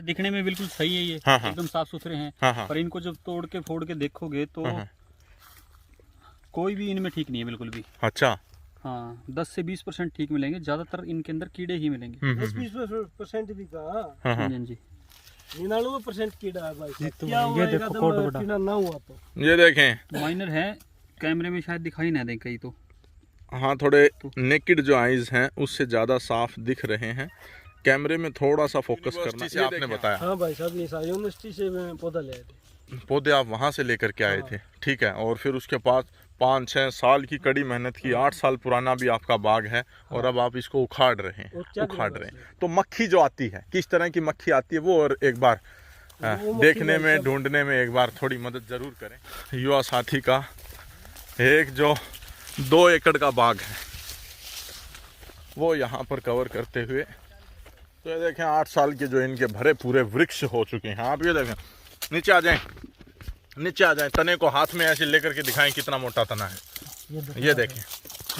दिखने में बिल्कुल सही है ये। हाँ हाँ। एकदम साफ सुथरे हैं। हाँ हाँ। पर इनको जब तोड़ के फोड़ के देखोगे तो कोई भी इनमें ठीक नहीं है बिल्कुल भी। अच्छा। हाँ 10 से 20% ठीक मिलेंगे, ज्यादातर इनके अंदर कीड़े ही मिलेंगे। 10-20% भी कहा। हाँ हाँ जी। 99% कीड़ा है भाई। ये तो क्या ये हुआ देखो एकदम कोट बड़ा। कीड़ा ना हुआ तो। ये देखें, माइनर है, कैमरे में शायद दिखाई ना दे कहीं तो। हाँ थोड़े नेकेड जो आईज हैं उससे ज़्यादा साफ दिख रहे हैं, कैमरे में थोड़ा सा फोकस करना से आपने बताया। हाँ भाई साहब, ये यूनिवर्सिटी से पौधा ले आए थे। पौधे आप वहाँ से लेकर के आए थे, ठीक है। और फिर उसके पास 5-6 साल की कड़ी मेहनत की, 8 साल पुराना भी आपका बाग है और अब आप इसको उखाड़ रहे हैं। तो मक्खी जो आती है, किस तरह की मक्खी आती है वो और एक बार देखने में, ढूंढने में एक बार थोड़ी मदद जरूर करें। युवा साथी का एक जो 2 एकड़ का बाग है वो यहाँ पर कवर करते हुए, तो ये देखें 8 साल के जो इनके भरे पूरे वृक्ष हो चुके हैं। आप ये देखें, नीचे आ जाएं, नीचे आ जाएं, तने को हाथ में ऐसे लेकर के दिखाएं कितना मोटा तना है। ये देखें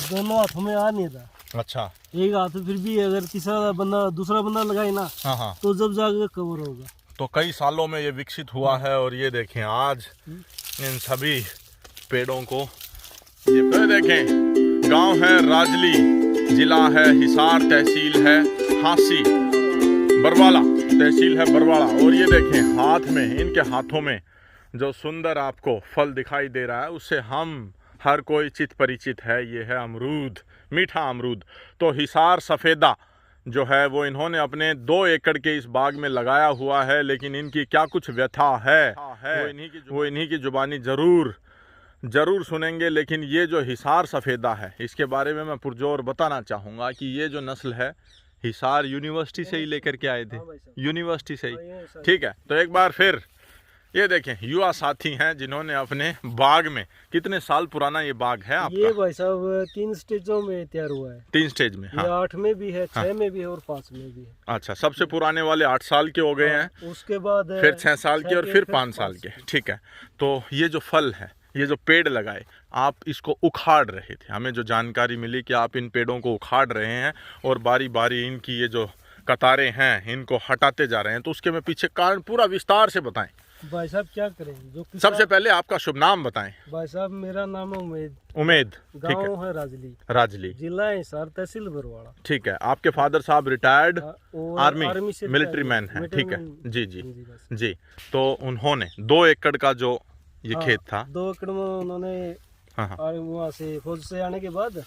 दोनों हाथों में आ नहीं था। अच्छा, एक हाथ फिर भी अगर तीसरा बंदा दूसरा बंदा लगाए ना, हाँ हाँ, तो जब जाकर कवर होगा। तो कई सालों में ये विकसित हुआ है। और ये देखें आज इन सभी पेड़ों को, ये देखें, गांव है राजली, जिला है हिसार, तहसील है हांसी, बरवाला तहसील है बरवाला। और ये देखें हाथ में, इनके हाथों में जो सुंदर आपको फल दिखाई दे रहा है उससे हम हर कोई चित परिचित है। ये है अमरूद, मीठा अमरूद। तो हिसार सफ़ेदा जो है वो इन्होंने अपने 2 एकड़ के इस बाग में लगाया हुआ है, लेकिन इनकी क्या कुछ व्यथा है वो इन्हीं की जुबानी ज़रूर सुनेंगे। लेकिन ये जो हिसार सफ़ेदा है इसके बारे में मैं पुरजोर बताना चाहूँगा कि ये जो नस्ल है हिसार यूनिवर्सिटी से ही लेकर के आए थे, यूनिवर्सिटी से ही, ठीक है। तो एक बार फिर ये देखें, युवा साथी हैं जिन्होंने अपने बाग में, कितने साल पुराना ये बाग है आपका? ये भाई साहब 3 स्टेजों में तैयार हुआ है। 3 स्टेज में, हाँ। 8 में भी है, 6 में भी है और 5 में भी है। अच्छा, सबसे पुराने वाले 8 साल के हो गए हैं, उसके बाद फिर 6 साल के और फिर 5 साल के, ठीक है। तो ये जो फल है, ये जो पेड़ लगाए आप, इसको उखाड़ रहे थे, हमें जो जानकारी मिली कि आप इन पेड़ों को उखाड़ रहे हैं और बारी बारी इनकी ये जो कतारें हैं इनको हटाते जा रहे हैं। तो उसके में पीछे कारण पूरा विस्तार से बताएं भाई साहब। क्या करें, जो सबसे पहले आपका शुभ नाम बताएं। भाई साहब मेरा नाम है उमेद, ठीक है। गाँव है राजली, जिला है हिसार, तहसील बरवाड़ा, ठीक है। आपके फादर साहब रिटायर्ड आर्मी से मिलिट्री मैन है, ठीक है जी जी जी। तो उन्होंने 2 एकड़ का जो ये खेत था, 2 एकड़ में उन्होंने वहाँ से फौज से आने के बाद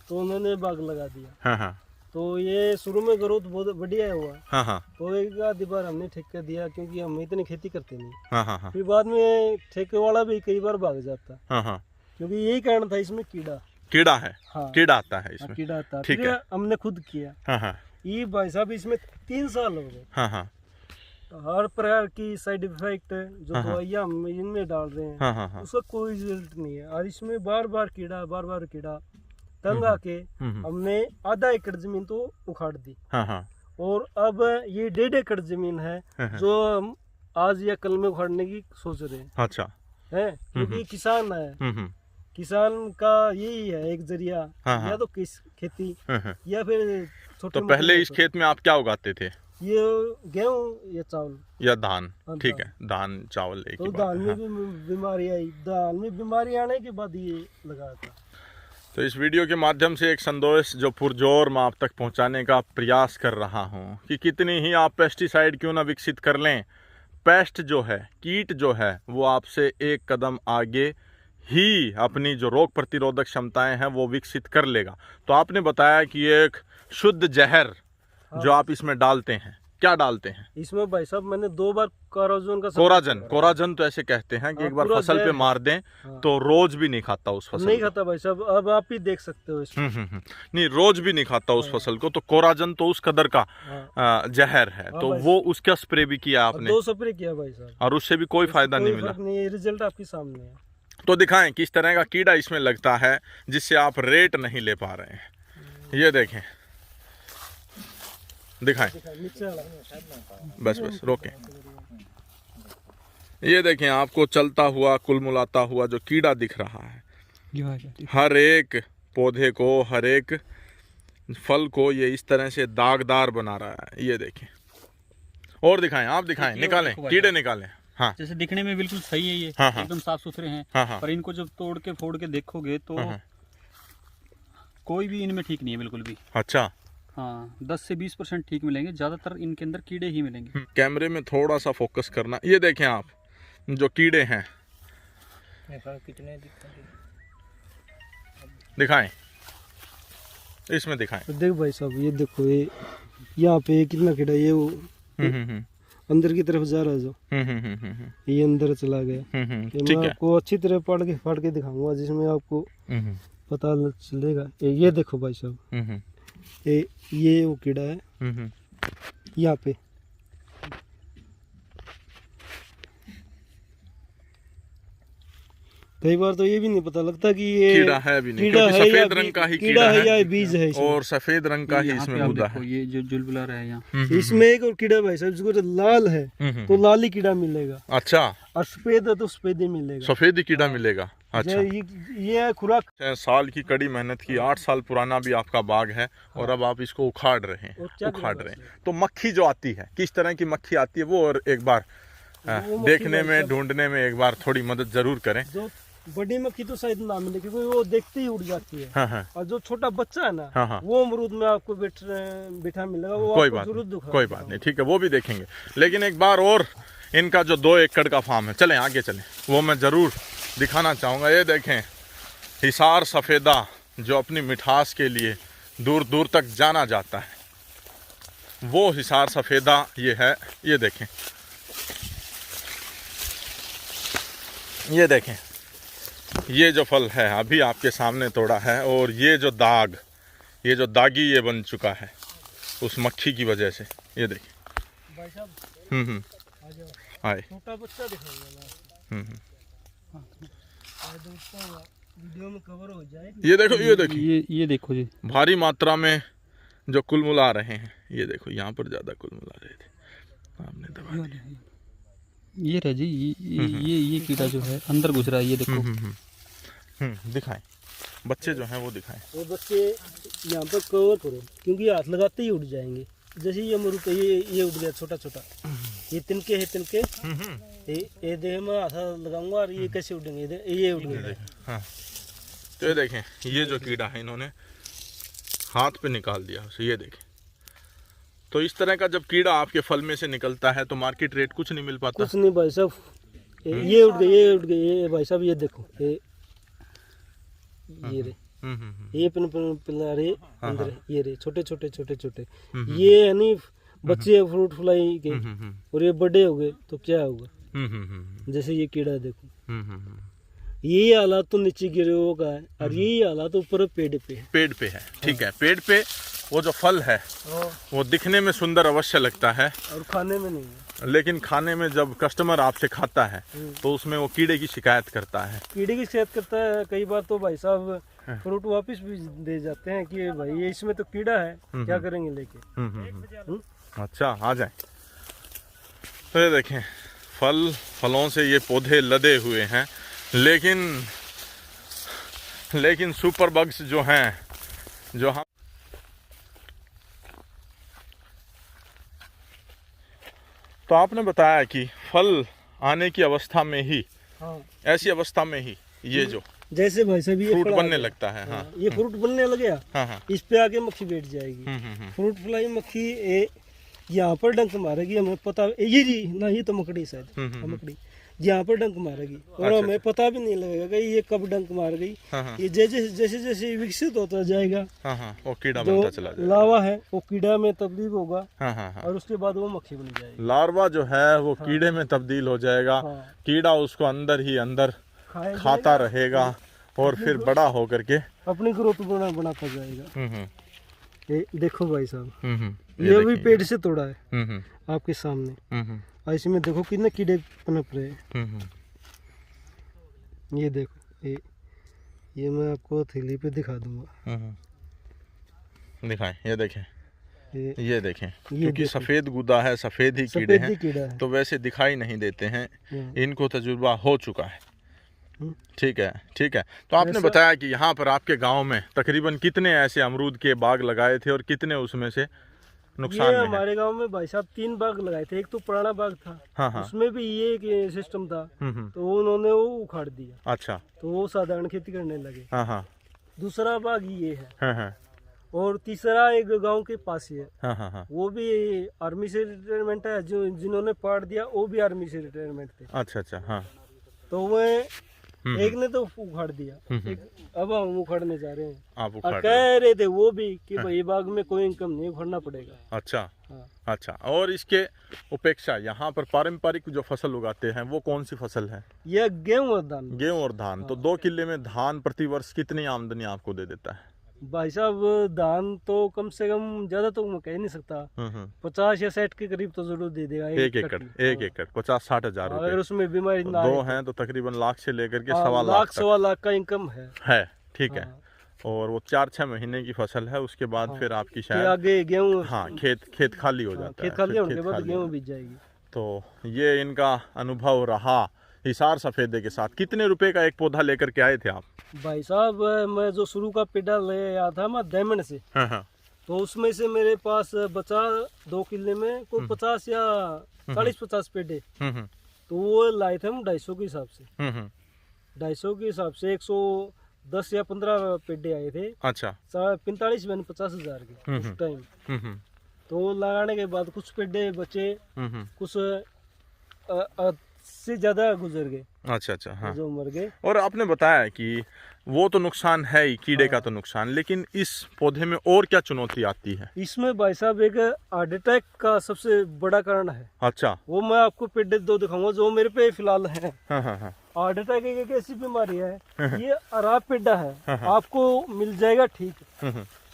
तो उन्होंने बाग लगा दिया। तो ये शुरू में ग्रोथ बहुत बढ़िया हुआ। तो एक आधी बार हमने ठेका दिया क्योंकि हम इतनी खेती करते नहीं। फिर बाद में ठेके वाला भी कई बार भाग जाता, क्योंकि यही कारण था, इसमें कीड़ा है। कीड़ा आता है इसमें, कीड़ा आता, ठीक है। हमने खुद किया। ये भाई साहब इसमें 3 साल हो गए। हर प्रकार की साइड इफेक्ट जो दवाइयाँ हम इनमें डाल रहे हैं उसका कोई रिजल्ट नहीं है। और इसमें बार बार कीड़ा तंग आके हमने आधा एकड़ जमीन तो उखाड़ दी। और अब ये 1.5 एकड़ जमीन है जो हम आज या कल में उखाड़ने की सोच रहे हैं। अच्छा है, क्योंकि किसान है, किसान का यही है एक जरिया, या तो खेती या फिर छोटे। तो पहले इस खेत में आप क्या उगाते थे? ये गेहूं या चावल या धान, ठीक है, धान चावल एक ही बात है। धान में भी बीमारी आई, धान में बीमारी आने के बाद ये लगाया था। तो इस वीडियो के माध्यम से एक संदेश जो पुरजोर मैं आप तक पहुंचाने का प्रयास कर रहा हूं कि कितनी ही आप पेस्टिसाइड क्यों ना विकसित कर लें, पेस्ट जो है, कीट जो है, वो आपसे एक कदम आगे ही अपनी जो रोग प्रतिरोधक क्षमताएं हैं वो विकसित कर लेगा। तो आपने बताया कि एक शुद्ध जहर जो आप इसमें डालते हैं, क्या डालते हैं इसमें? भाई साहब मैंने 2 बार कोराजन तो ऐसे कहते हैं कि एक बार फसल पे मार दें तो रोज भी नहीं खाता उस फसल, नहीं खाता भाई साहब, अब आप ही देख सकते हो इसमें। नहीं, रोज भी नहीं खाता उस फसल को। तो कोराजन तो उस कदर का जहर है, तो वो उसका स्प्रे भी किया आपने? 2 स्प्रे किया भाई साहब, और उससे भी कोई फायदा नहीं मिला। रिजल्ट आपके सामने है। तो दिखाएं किस तरह का कीड़ा इसमें लगता है जिससे आप रेट नहीं ले पा रहे हैं। ये देखें, दिखाएं, बस रोकें। ये देखें, आपको चलता हुआ कुलमुलाता हुआ जो कीड़ा दिख रहा है, हर एक पौधे को, हर एक फल को ये इस तरह से दागदार बना रहा है। ये देखें, और दिखाएं, आप दिखाएं, निकालें, कीड़े निकालें। हाँ, जैसे दिखने में बिल्कुल सही है ये, हाँ, हाँ, एकदम साफ सुथरे हैं, हाँ, हाँ, पर इनको जब तोड़ के फोड़ के देखोगे तो हाँ, कोई भी इनमें ठीक नहीं है बिल्कुल भी। अच्छा, हाँ, 10 से 20% ठीक मिलेंगे, ज़्यादातर इनके अंदर कीड़े ही मिलेंगे। कैमरे में थोड़ा सा फोकस करना। ये देखें आप, जो कीड़े हैं, कितने दिखाएं, इसमें दिखाएं। देख भाई साहब, ये देखो, ये यहाँ पे कितना कीड़ा, ये वो अंदर की तरफ जा रहा है जो, ये अंदर चला गया। ये ठीक मैं है। आपको अच्छी तरह फाड़ के दिखाऊंगा, जिसमें आपको पता चलेगा। ये देखो भाई साहब, ये वो कीड़ा है यहाँ पे। कई बार तो ये भी नहीं पता लगता कि ये कीड़ा है भी नहीं, कीड़ा क्योंकि है सफेद रंग का ही कीड़ा है या बीज है इसमें। और सफेद रंग का ही यहाँ पे इसमें आप मुद्दा देखो, है। ये जो जुलबुला है यहाँ, इसमें एक और कीड़ा भाई साहब, जिसको लाल है तो लाल ही कीड़ा मिलेगा, अच्छा, और सफेद है तो सफेद ही मिलेगा। सफेद ही कीड़ा मिलेगा। अच्छा, ये है खुराक। 6 साल की कड़ी मेहनत की, 8 साल पुराना भी आपका बाग है और अब आप इसको उखाड़ रहे हैं। तो मक्खी जो आती है, किस तरह की मक्खी आती है वो और एक बार देखने में, ढूंढने में एक बार थोड़ी मदद जरूर करें। जो बड़ी मक्खी तो शायद ना मिले, क्योंकि वो देखते ही उड़ जाती है। हाँ, और जो छोटा बच्चा है ना, हाँ, वो अमरूद में आपको बैठा मिलेगा। वो कोई आपको बात जरूर नहीं, दिखाऊंगा। कोई बात नहीं, ठीक है, वो भी देखेंगे। लेकिन एक बार और इनका जो 2 एकड़ का फार्म है, चलें आगे चलें, वो मैं ज़रूर दिखाना चाहूँगा। ये देखें, हिसार सफ़ेदा, जो अपनी मिठास के लिए दूर दूर तक जाना जाता है, वो हिसार सफ़ेदा ये है। ये देखें, ये देखें, ये जो फल है अभी आपके सामने तोड़ा है, और ये जो दाग, ये जो दागी ये बन चुका है उस मक्खी की वजह से। ये देखिए भाई साहब, आए, छोटा बच्चा दिखाऊंगा मैं। वीडियो में कवर हो जाए। ये देखो, ये देखिए, ये देखो जी, भारी मात्रा में जो कुलमुला रहे हैं। ये देखो, यहाँ पर ज़्यादा कुलमुला रहे थे, आपने दबा दिया। ये रह जी, ये कीड़ा जो है अंदर घुस रहा है, ये देखो। दिखाएं, बच्चे जो हैं वो दिखाएं। वो बच्चे यहाँ पर कवर करो, क्योंकि हाथ लगाते ही उड़ जाएंगे। जैसे ये अमरूद का ये उड़ गया छोटा छोटा, ये तिनके है, तिनके ये देह में हाथ लगाऊंगा और ये कैसे उड़ेंगे, ये उड़ गए। हाँ, तो ये देखें, ये जो कीड़ा है इन्होंने हाथ पे निकाल दिया उसे। ये देखें, तो इस तरह का जब कीड़ा आपके फल में से निकलता है तो मार्केट रेट कुछ नहीं मिल पाता। कुछ नहीं भाई साहब, ये उड़ गए, ये उड़ गए। ये भाई साहब, ये देखो, ये रे, ये पिला रे अंदर, ये रे छोटे छोटे छोटे छोटे, ये यानी बच्चे फ्रूट फ्लाई के, और ये बड़े हो गए तो क्या होगा। जैसे ये कीड़ा देखो, यही हालात तो नीचे गिरे होगा, और यही हालात ऊपर पेड़ पे है। पेड़ पे है, ठीक है, पेड़ पे वो जो फल है वो दिखने में सुंदर अवश्य लगता है, और खाने में नहीं है। लेकिन खाने में जब कस्टमर आपसे खाता है तो उसमें वो कीड़े की शिकायत करता है। कीड़े की शिकायत करता है। कई बार तो भाई साहब फ्रूट वापस भी दे जाते हैं कि भाई ये इसमें तो कीड़ा है, क्या करेंगे लेके। अच्छा, आ जाए। तो ये देखें, फलों से ये पौधे लदे हुए हैं, लेकिन सुपर बग्स जो हैं, जो हम तो आपने बताया कि फल आने की अवस्था में ही, ऐसी अवस्था में ही ये जो जैसे भाई साहब ये फ्रूट बनने लगता है। हाँ, ये फ्रूट बनने लग गया। हाँ, इस पे आके मक्खी बैठ जाएगी। फ्रूट फ्लाई मक्खी यहाँ पर डंक मारेगी, हमें पता ये ना, ये तो मकड़ी शायद, मकड़ी यहाँ पर डंक मारेगी, और हमें पता भी नहीं लगेगा कि ये कब डंक मार गई। ये जैसे जैसे विकसित होता जाएगा, वो कीड़ा बनता चला जाएगा। लावा है वो कीड़ा में तब्दील होगा, हाँ, और उसके बाद वो मक्खी बन जाएगी। लार्वा जो है वो कीड़े में तब्दील हो जाएगा। कीड़ा उसको अंदर ही अंदर खाता रहेगा, और फिर बड़ा होकर के अपनी ग्रोथ बनाता जाएगा। ये देखो भाई साहब, ये भी पेड़ से तोड़ा है आपके सामने। और इसमें देखो कितने कीड़े पनप रहे हैं। ये देखो, ये मैं आपको थैली पे दिखा दूंगा। दिखाएं, ये देखें, ये देखें, ये क्योंकि सफेद गुदा है, सफेद ही कीड़े हैं, तो वैसे दिखाई नहीं देते हैं। इनको तजुर्बा हो चुका है। ठीक है, ठीक है। तो आपने बताया कि यहाँ पर आपके गांव में तकरीबन कितने ऐसे अमरूद के बाग लगाए थे, और कितने उसमें से नुकसान ये में है। हमारे गांव में भाई साहब 3 बाग लगाए थे। एक तो पुराना बाग था, हाँ हाँ। उसमें भी ये एक सिस्टम था, हम्म। तो उन्होंने वो उखाड़ दिया, अच्छा। तो वो साधारण खेती करने लगे। हाँ हाँ दूसरा बाग ये है, हाँ हाँ और तीसरा एक गांव के पास ही है, हाँ हाँ हाँ। वो भी आर्मी से रिटायरमेंट है। जो जिन्होंने पाड़ दिया वो भी आर्मी से रिटायरमेंट थे, अच्छा अच्छा। हाँ। तो वह एक ने तो उखाड़ दिया, अब हम उखाड़ने जा रहे हैं। आप और उखाड़ कह रहे थे वो भी कि भाई बाग में कोई इनकम नहीं, उखाड़ना पड़ेगा। अच्छा हाँ। अच्छा। और इसके उपेक्षा यहाँ पर पारंपरिक जो फसल उगाते हैं वो कौन सी फसल है? यह गेहूं और धान। गेहूं और धान। तो 2 किले में धान प्रति वर्ष कितनी आमदनी आपको दे देता है? भाई साहब धान तो कम से कम ज्यादा तो मैं कह नहीं सकता, 50 या 60 के करीब तो जरूर दे देगा। 1 एकड़ 1 एकड़ 50-60 हजार अगर रुपए। उसमें बीमारी ना दो आए तो। हैं तो तकरीबन लाख से लेकर के हाँ, 1.25 लाख लाख 1.25 लाख का इनकम है। ठीक है। हाँ। और वो 4-6 महीने की फसल है, उसके बाद हाँ। फिर आपकी के शायद आगे गेहूं, हाँ खेत खाली हो जाता है। खेत खाली फिर होने के खेत बाद खाली गेहूं हो- बीज जाएगी। तो ये इनका अनुभव रहा हिसार सफेदे के साथ। कितने रुपए का एक पौधा लेकर के आए थे आप? भाई साहब मैं जो शुरू का पेड़ा ले आया था मैं डायमंड से, हाँ। तो उसमें से मेरे पास बचा 2 किले में को 50 या 40-50 पेड़े, तो वो लाए थे हम 250 के हिसाब से। 250 के हिसाब से 110 या 15 पेड़े आए थे। अच्छा। 45 मैंने 50 हजार के उस टाइम। तो वो लगाने के बाद कुछ पेड़े बचे, कुछ से ज्यादा गुजर गए। अच्छा अच्छा। हाँ। जो मर गए। और आपने बताया कि वो तो नुकसान है ही, कीड़े का तो नुकसान, लेकिन इस पौधे में और क्या चुनौती आती है? इसमें भाई साहब एक हार्ट अटैक का सबसे बड़ा कारण है। अच्छा। वो मैं आपको पेड़े 2 दिखाऊंगा जो मेरे पे फिलहाल है। हाँ हाँ हाँ। हार्ट अटैक एक ऐसी बीमारी है, ये अराब पेड़ा है, आपको मिल जाएगा ठीक,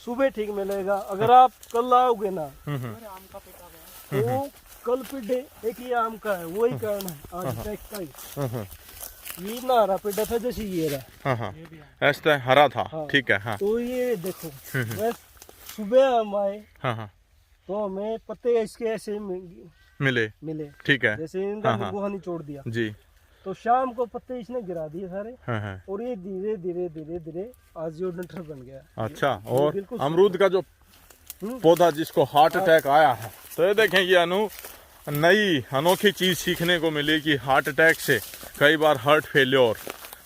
सुबह ठीक मिलेगा। अगर आप कल आओगे ना, तो कल पेड़े एक ही आम का है, वही कारण है हार्ट अटैक का ही। ये ना हरा पेड़ा था जैसे ये रहा। हाँ। ऐसा हरा था। हाँ। ठीक है। हाँ। तो ये देखो, बस सुबह हम आए हाँ। तो हमें पत्ते इसके ऐसे मिले। ठीक है। जैसे इनका हाँ। गुहा निचोड़ दिया, जी। तो शाम को पत्ते इसने गिरा दिए सारे। हाँ। और ये धीरे धीरे धीरे धीरे आज जो डंठल बन गया। अच्छा। और बिल्कुल अमरूद का जो पौधा जिसको हार्ट अटैक आया है, तो ये देखें ये नई अनोखी चीज सीखने को मिली कि हार्ट अटैक से कई बार हार्ट फेल्योर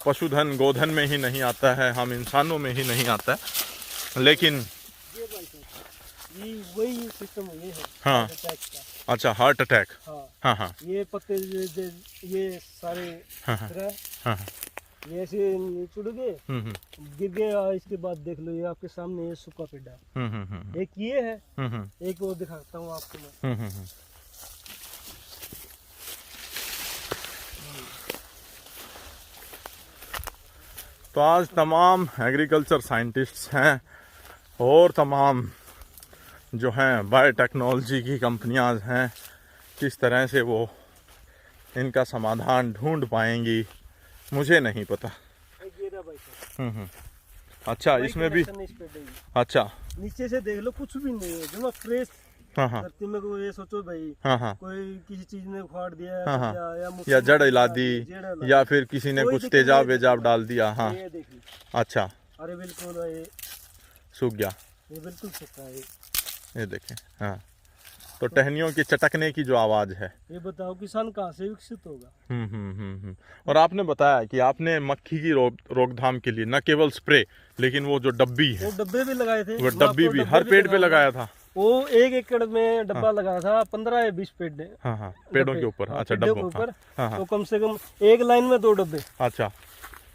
पशुधन गोधन में ही नहीं आता है, हम इंसानों में ही नहीं आता है, लेकिन ये वही सिस्टम ये है। हाँ। हार्ट अटैक का। अच्छा हार्ट अटैक। हाँ। हाँ। ये पत्ते ये सारे तरह हाँ। ये ऐसे चुड़ गए, गिर गए। इसके बाद देख लो, ये आपके सामने ये सूखा पेड़ा। एक ये है, एक और दिखाता हूँ आपको मैं। तो आज तमाम एग्रीकल्चर साइंटिस्ट्स हैं और तमाम जो हैं बायोटेक्नोलॉजी की कंपनियां हैं, किस तरह से वो इनका समाधान ढूंढ पाएंगी मुझे नहीं पता। अच्छा। इसमें भी अच्छा नीचे से देख लो, कुछ भी नहीं है, जमा फ्रेश। हाँ। धरती में कोई ये सोचो भाई, हाँ। कोई किसी चीज ने उखाड़ दिया है, हाँ। या जड़ हिला दी, या फिर किसी ने कुछ तेजाब वेजाब डाल दिया। हाँ। ये देखिए, अच्छा। अरे बिल्कुल ये सूख गया, ये बिल्कुल सूखा है। ये देखें। हाँ। तो टहनियों की चटकने की जो आवाज है, ये बताओ किसान कहाँ से विकसित होगा। और आपने बताया कि आपने मक्खी की रोकथाम के लिए न केवल स्प्रे, लेकिन वो जो डब्बी है, वो डब्बे भी लगाए थे। वो डब्बी भी हर पेड़ पे लगाया था। वो 1 एकड़ में डब्बा लगाया था, 15 या 20 पेड़। हाँ। पेड़ों के ऊपर। अच्छा। डब्बों के ऊपर। तो कम से कम एक लाइन में 2 डब्बे। अच्छा।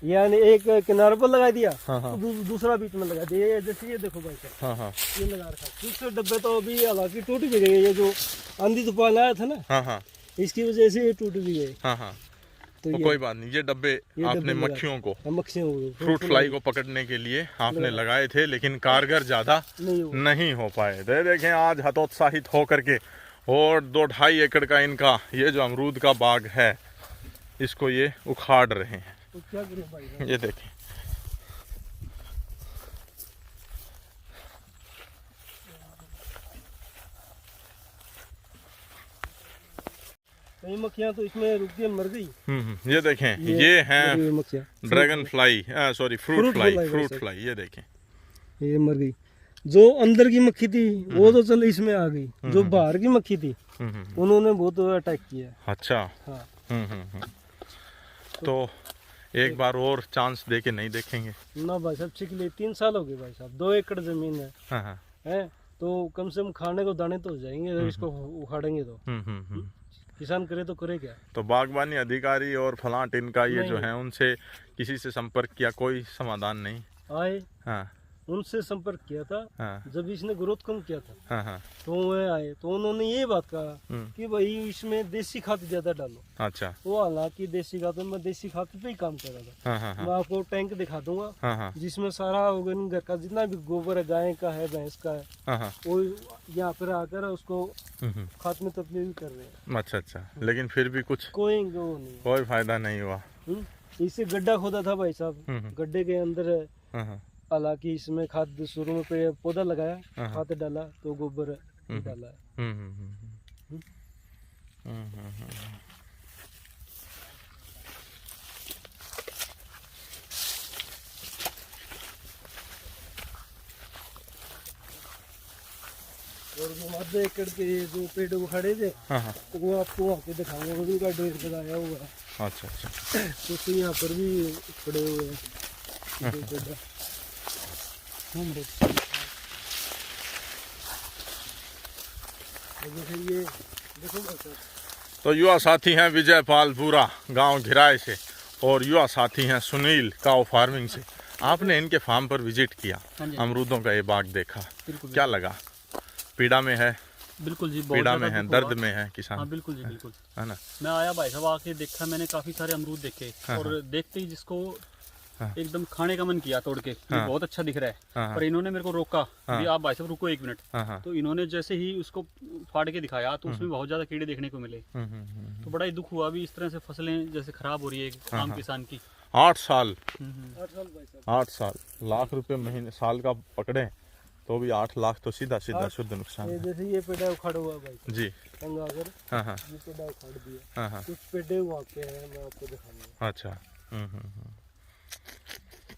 यानी एक किनारे पर लगा दिया, हाँ। तो दूसरा बीच में लगा दिया। जैसे ये देखो भाई साहब, हाँ। ये लगा रखा। दूसरे डब्बे तो अभी हालांकि टूट भी गए, ये जो आंधी तूफान आया था ना, हाँ। इसकी वजह से ये टूट भी गए। हाँ। तो तो कोई बात नहीं, ये डब्बे आपने मक्खियों को, फ्रूट फ्लाई को पकड़ने के लिए आपने लगाए थे, लेकिन कारगर ज्यादा नहीं हो पाए। देखें आज हतोत्साहित होकर के और 2-2.5 एकड़ का इनका ये जो अमरूद का बाग है, इसको ये उखाड़ रहे हैं। तो क्या करें भाई? ये देखें। ये मक्खियाँ तो इसमें रुक के मर गई। ये देखें, ये हैं dragon fly, sorry fruit fly. ये देखें, ये मर गई। जो अंदर की मक्खी थी वो तो चल इसमें आ गई, जो बाहर की मक्खी थी उन्होंने बहुत अटैक किया। अच्छा। हाँ। तो एक बार और चांस दे के नहीं देखेंगे? ना भाई साहब, चिकली 3 साल हो गए भाई साहब, 2 एकड़ जमीन है। हाँ। है तो कम से कम खाने को दाने तो हो जाएंगे अगर इसको उखाड़ेंगे तो। किसान करे तो करे क्या। तो बागवानी अधिकारी और फलांट इनका ये जो नहीं। है उनसे किसी से संपर्क किया, कोई समाधान नहीं? आए, हाँ उनसे संपर्क किया था। हाँ जब इसने ग्रोथ कम किया था हाँ हाँ। तो वो आए तो उन्होंने ये बात कहा कि भाई इसमें देसी खाद ज्यादा डालो। अच्छा। वो हालांकि देसी खाद, मैं देसी खाद पे ही काम कर रहा था। हाँ हाँ हाँ मैं आपको टैंक दिखा दूंगा हाँ हाँ जिसमें सारा ऑर्गेनिक घर का जितना भी गोबर है, गाय का है, भैंस का है, हाँ हाँ। वो यहाँ पर आकर उसको खाद में तब्दील कर रहे हैं। अच्छा अच्छा, लेकिन फिर भी कुछ कोई वो नहीं, कोई फायदा नहीं हुआ? इससे गड्ढा खोदा था भाई साहब, गड्ढे के अंदर हाँ। हालांकि इसमें खाद शुरू में पौधा लगाया, खाद डाला तो गोबर डाला है। और जो आधे एकड़ के जो पेड़ उखाड़े थे वो आपको वहाँ पे दिखाऊंगा, उनका ढेर लगाया हुआ है। अच्छा अच्छा। तो यहाँ पर भी पड़े हुए हैं दो पेड़। ये देखो भाई, तो युवा साथी हैं विजय पाल पूरा गांव घिराए से, और युवा साथी हैं सुनील काऊ फार्मिंग से। आपने इनके फार्म पर विजिट किया, अमरूदों का ये बाग देखा, क्या लगा? पीड़ा में है? बिल्कुल जी, पीड़ा में है, दर्द में है किसान। हाँ बिल्कुल जी, बिल्कुल है ना। मैं आया भाई साहब, आके देखा मैंने, काफी सारे अमरूद देखे और देखते ही जिसको एकदम खाने का मन किया तोड़ के, बहुत अच्छा दिख रहा है। पर इन्होंने मेरे को रोका, भी आप भाई साहब रुको 1 मिनट। तो इन्होंने जैसे ही उसको फाड़ के दिखाया तो उसमें बहुत ज्यादा कीड़े देखने को मिले। तो बड़ा ही दुख हुआ। अभी इस तरह से फसलें जैसे खराब हो रही है आम किसान की। 8 साल, 8 साल, लाख रुपए महीने साल का पकड़े तो भी 8 लाख तो सीधा शुद्ध नुकसान है। जैसे ये पेड़ उखाड़ा हुआ भाई जी। तंगा कर, ये पेड़ उखाड़ दिया, कुछ पेड़ वहाँ पे है, मैं आपको दिखाऊंगा। अच्छा।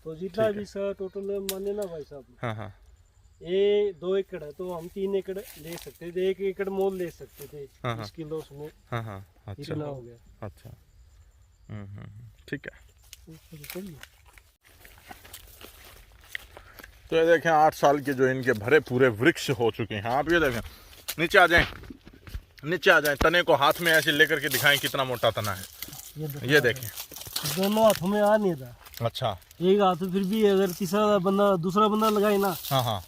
तो जितना भी सर टोटल माने ना भाई साहब, ये 2 एकड़ है तो हम 3 एकड़ ले सकते थे, 1 एकड़ मोल ले सकते थे। 20 किलो उसमें इतना हो गया। अच्छा। ठीक है। तो ये देखें 8 साल के जो इनके भरे पूरे वृक्ष हो चुके हैं। आप ये देखें, नीचे आ जाएं, नीचे आ जाएं, तने को हाथ में ऐसे लेकर के दिखाएं कितना मोटा तना है। ये देखें, दोनों हाथों में आ नहीं था। अच्छा। एक हाथ फिर भी अगर तीसरा बंदा, दूसरा बंदा लगाए ना,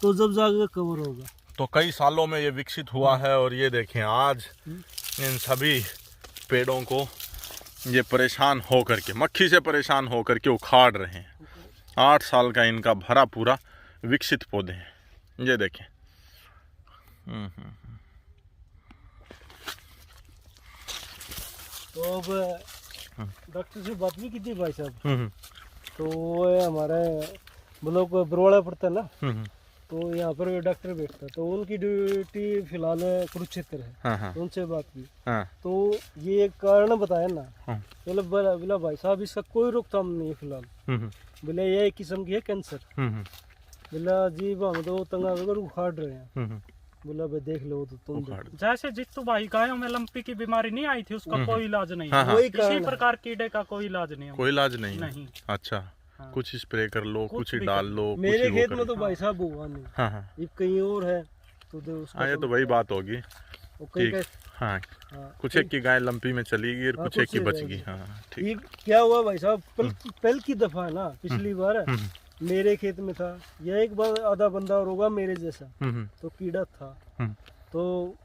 तो जब जाकर कवर होगा। तो कई सालों में ये विकसित हुआ है, और ये देखें आज इन सभी पेड़ों को ये परेशान हो करके, मक्खी से परेशान हो करके उखाड़ रहे हैं। 8 साल का इनका भरा पूरा विकसित पौधे हैं, ये देखें। तो अब डॉक्टर से बात भी की थी भाई साहब, तो वो हमारे ब्लॉक बरवाड़ा पड़ता है ना, तो यहाँ पर डॉक्टर बैठता, तो उनकी ड्यूटी फिलहाल कुरुक्षेत्र है। तो उनसे बात की, तो ये एक कारण बताया ना, बोला बोला भाई साहब इसका कोई रोकथाम नहीं है फिलहाल, बोले ये किस्म की है कैंसर। बोला जी हम तो तंगा उखाड़ रहे हैं। बोला भाई देख लो तो तुम जैसे जितू भाई गायों में लंपी की बीमारी नहीं आई थी, उसका कोई इलाज नहीं है। कोई किसी प्रकार कीड़े का कोई इलाज नहीं है। कोई इलाज नहीं, नहीं। अच्छा। कुछ स्प्रे कर लो, कुछ ही डाल लो। मेरे खेत में तो भाई साहब हुआ नहीं। ये कहीं और है तो ये तो वही बात होगी। हाँ, कुछ एक की गाय लंपी में चली गई और कुछ एक की बच गई। हाँ ठीक। क्या हुआ भाई साहब, पहल की दफा है ना, पिछली बार मेरे खेत में था, यह एक बार आधा बंदा और होगा मेरे जैसा, तो कीड़ा था। तो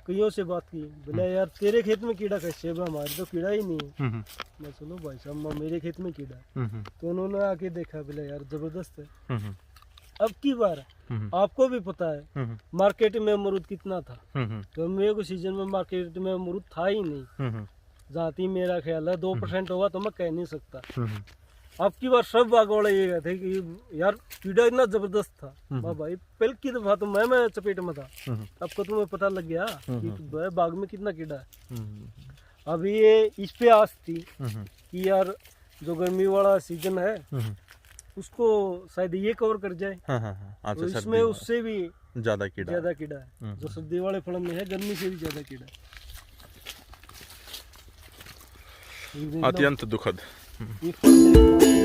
कईयों से बात की, बोला यार तेरे खेत में कीड़ा कैसे है, हमारे तो कीड़ा ही नहीं है। मैं चलो भाई साहब मेरे खेत में कीड़ा है, तो उन्होंने आके देखा, बोला यार जबरदस्त है। अब की बार आपको भी पता है मार्केट में अमरूद कितना था, तो मेरे को सीजन में मार्केट में अमरूद था ही नहीं। जहाँ तक मेरा ख्याल है 2% होगा तो मैं कह नहीं सकता। अब की बार सब बाग वाले ये कहते कि यार कीड़ा इतना जबरदस्त था। भाई पहले की दफा तो मैं चपेट में था, अब को तुम्हें पता लग गया कि बाग में कितना कीड़ा है। अब ये इस पे आस थी कि यार जो गर्मी वाला सीजन है उसको शायद ये कवर कर जाए। तो इसमें उससे भी ज्यादा कीड़ा। ज्यादा कीड़ा है। जो सर्दी वाले फल में है, गर्मी से भी ज्यादा कीड़ा है। अत्यंत दुखद। ये फल